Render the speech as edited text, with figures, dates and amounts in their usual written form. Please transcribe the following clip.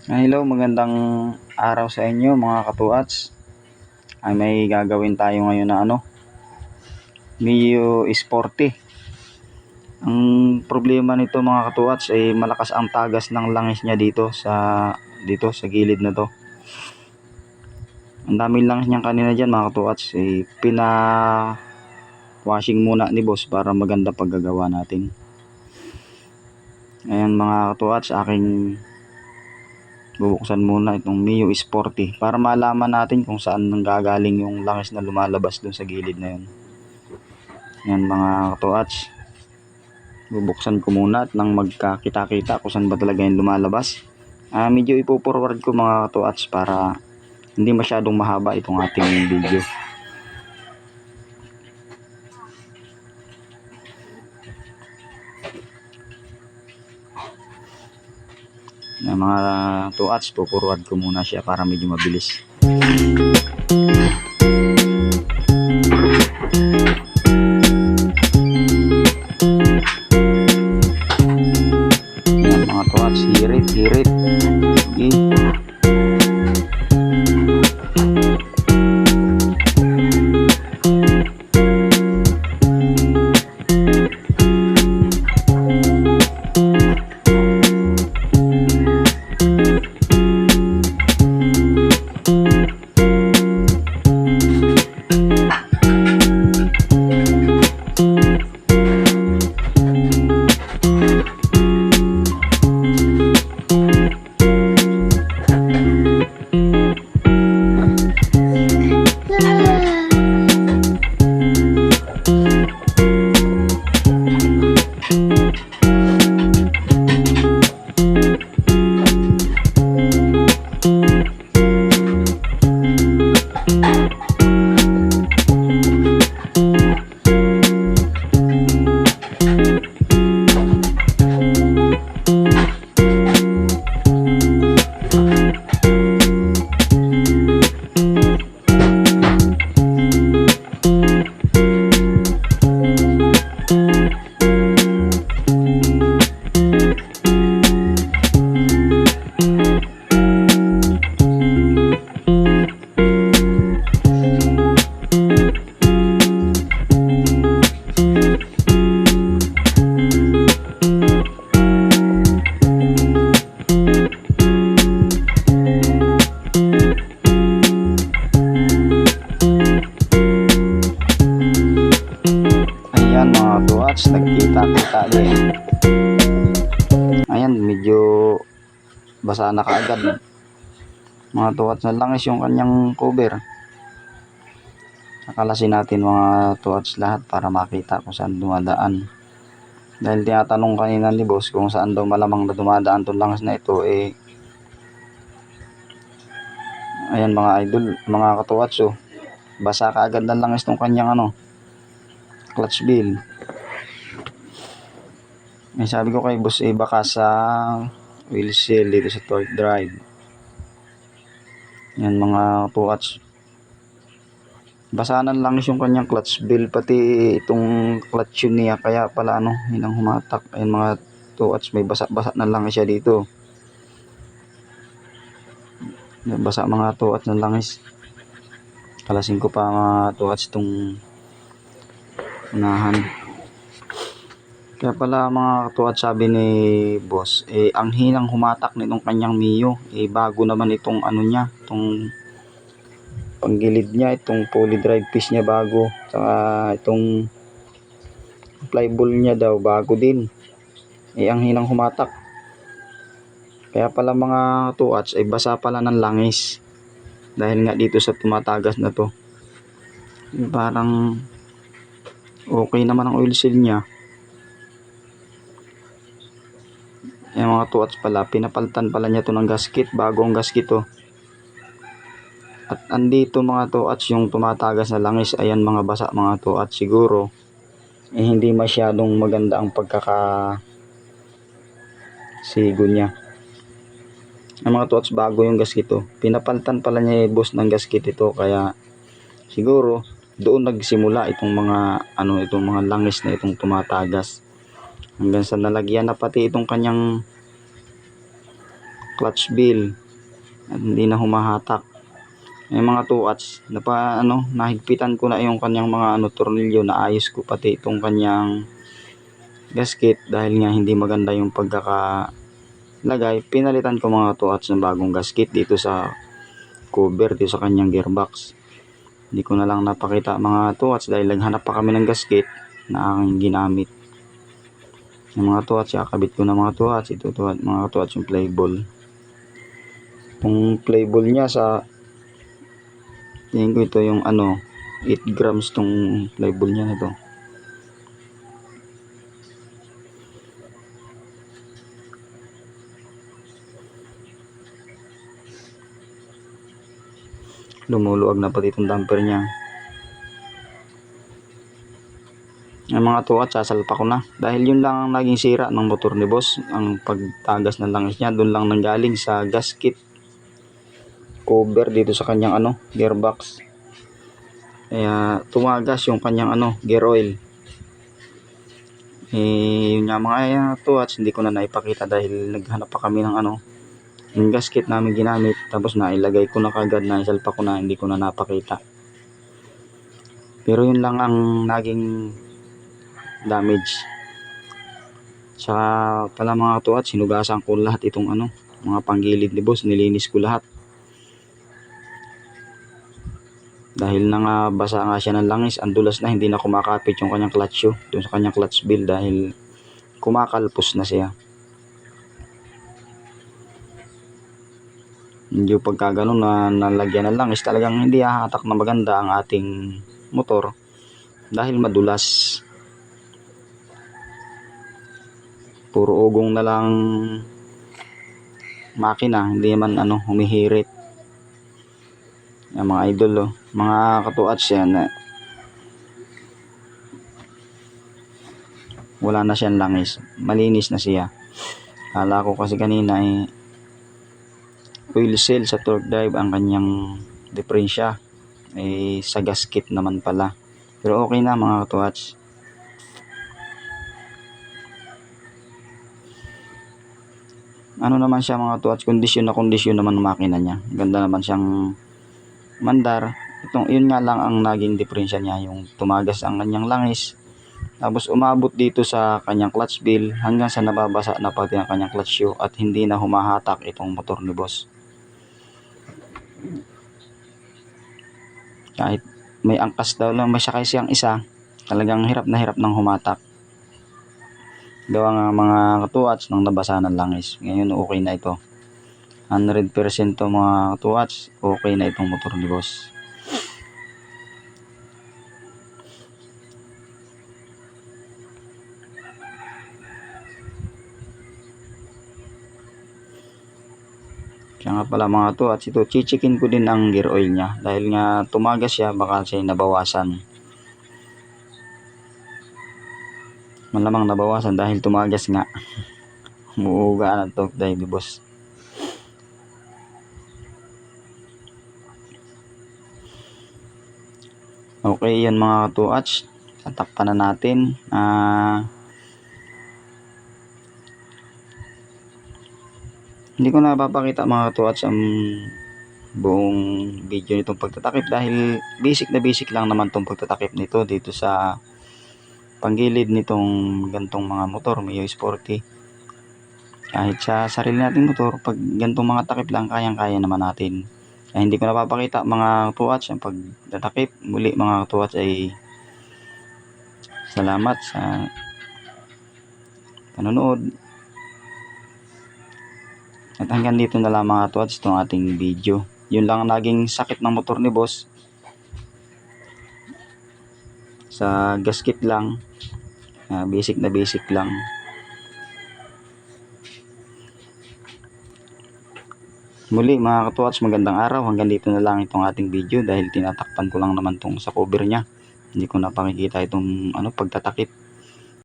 Hello, magandang araw sa inyo mga katuats. Ay may gagawin tayo ngayon na Mio Sporty. Ang problema nito mga katuats ay malakas ang tagas ng langis niya dito sa gilid na to. Ang daming langis niyan kanina diyan mga katuats. Washing muna ni boss para maganda paggagawa natin. Ayan mga katuats, aking bubuksan muna itong Mio Sporty para malaman natin kung saan nanggagaling yung langis na lumalabas dun sa gilid na yun. Yan mga katuats, bubuksan ko muna at nang magkakita-kita kung saan ba talaga yung lumalabas. Medyo ipo-forward ko mga katuats para hindi masyadong mahaba itong ating video. Yan mga katuats, po-forward ko muna siya para medyo mabilis. Yan mga katuats, hirit. Okay. Ayan mga katuats, nagkita-kita din. Ayan, medyo basa na kaagad mga katuats, na langis yung kanyang cover. Nakalasin natin mga katuats lahat para makita kung saan dumadaan. Dahil tinatanong kanina ni boss kung saan daw malamang na dumadaan itong langis na ito, ayan mga idol, mga katuats, basa kaagad ng langis tong kanyang clutch bill. Sabi ko kay boss, baka sa wheel seal dito sa torque drive. Yan mga katuats, basa ng langis yung kanyang clutch bill, pati itong clutch yun niya, kaya pala hinang humatak. Ayan mga katuats, may basa ng langis siya dito. Basa mga katuats ng langis. Kalasin ko pa mga katuats itong unahan. Kaya pala mga katuats, sabi ni boss, ang hinang humatak nitong kanyang Mio, bago naman itong niya, itong panggilid niya, itong poly drive piece niya bago, saka itong flyball niya daw bago din, ang hinang humatak. Kaya pala mga katuats, basa pala ng langis dahil nga dito sa tumatagas na to. Parang okay naman ang oil seal niya. Yung mga katuats pala, pinapalitan pala niya to ng gasket, bago ang gasket to. At andito mga katuats yung tumatagas na langis. Ayan mga basa mga katuats, siguro hindi masyadong maganda ang pagkakasigo niya. Ang mga katuats, bago yung gasket to, pinapalitan pala niya boss ng gasket ito, kaya siguro doon nagsimula itong mga langis na itong tumatagas, hanggang sa nalagyan na pati itong kanyang clutch bill at hindi na humahatak. May mga tuats nahigpitan ko na yung kanyang mga tornilyo, naayos ko pati itong kanyang gasket dahil nga hindi maganda yung pagkakalagay. Pinalitan ko mga tuats ng bagong gasket dito sa cover dito sa kanyang gearbox. Hindi ko na lang napakita mga tuats dahil naghanap pa kami ng gasket na aking ginamit. Yung mga tuats, kakabit ko na mga tuats. Ito mga tuats yung play ball. Yung play ball niya sa tingin ko ito yung 8 grams tong play ball niya nito. Lumuluwag na pati itong damper niya. Ang mga tuwat sasalpa ko na dahil yun lang ang naging sira ng motor ni boss. Ang pagtagas ng langis niya doon lang nanggaling sa gasket cover dito sa kanyang gearbox. Kaya tumagas yung kanyang gear oil. Yun nga mga tuwats, hindi ko na naipakita dahil naghanap pa kami ng yung gasket namin ginamit, tapos nailagay ko na kagad, naisalpa ko na, hindi ko na napakita. Pero yun lang ang naging damage. Saka pala mga tuwats, sinugasan ko lahat itong mga panggilid ni boss, nilinis ko lahat. Dahil basa nga siya ng langis, ang dulas na, hindi na kumakapit yung kanyang clutch shoe doon sa kanyang clutch bill dahil kumakalpos na siya. Yung pagka ganun na nalagyan ng langis, talagang hindi hahatak na maganda ang ating motor dahil madulas. Puro ugong na lang makina, hindi naman humihirit. Yung mga idol, mga katuats yan, wala na siyang langis, malinis na siya. Kala ko kasi kanina oil seal sa torque drive ang kanyang diferensya, sa gasket naman pala. Pero okay na mga katuats. Naman siya mga katuats, kondisyon na kondisyon naman ng makina niya, ganda naman siyang mandar. Yun nga lang ang naging diferensya niya, yung tumagas ang kanyang langis, tapos umabot dito sa kanyang clutch bill hanggang sa nababasa na pati ang kanyang clutch shoe at hindi na humahatak itong motor ni boss. Kahit may angkas daw lang, may sakay siyang isa, talagang hirap na hirap ng humatak. Gawa nga mga katuwats nang nabasa ng langis. Ngayon okay na ito, 100% mga katuwats, okay na itong motor ni boss. Kaya nga pala mga katuwats, ito chichikin ko din ang gear oil niya dahil nga tumagas siya, baka siya nabawasan. Malamang nabawasan dahil tumagas nga. Umuuga na torque drive ni boss. Okay yan mga katuwats, tatakpan na natin. Hindi ko na papakita mga katuwats ang buong video nitong pagtatakip dahil basic na basic lang naman tong pagtatakip nito dito sa panggilid nitong gantong mga motor Mio Sporty. Kahit sa sarili nating motor, pag gantong mga takip lang, kayang-kaya naman natin. Kaya hindi ko napapakita mga katuwats ang pagtatakip. Muli mga katuwats ay salamat sa panonood. At hanggang dito na lang mga katuwats itong ating video. Yun lang ang naging sakit ng motor ni boss. Sa gasket lang, basic na basic lang. Muli mga katuwats, magandang araw. Hanggang dito na lang itong ating video dahil tinatakpan ko lang naman itong sa cover niya. Hindi ko na pakikita itong pagtatakip.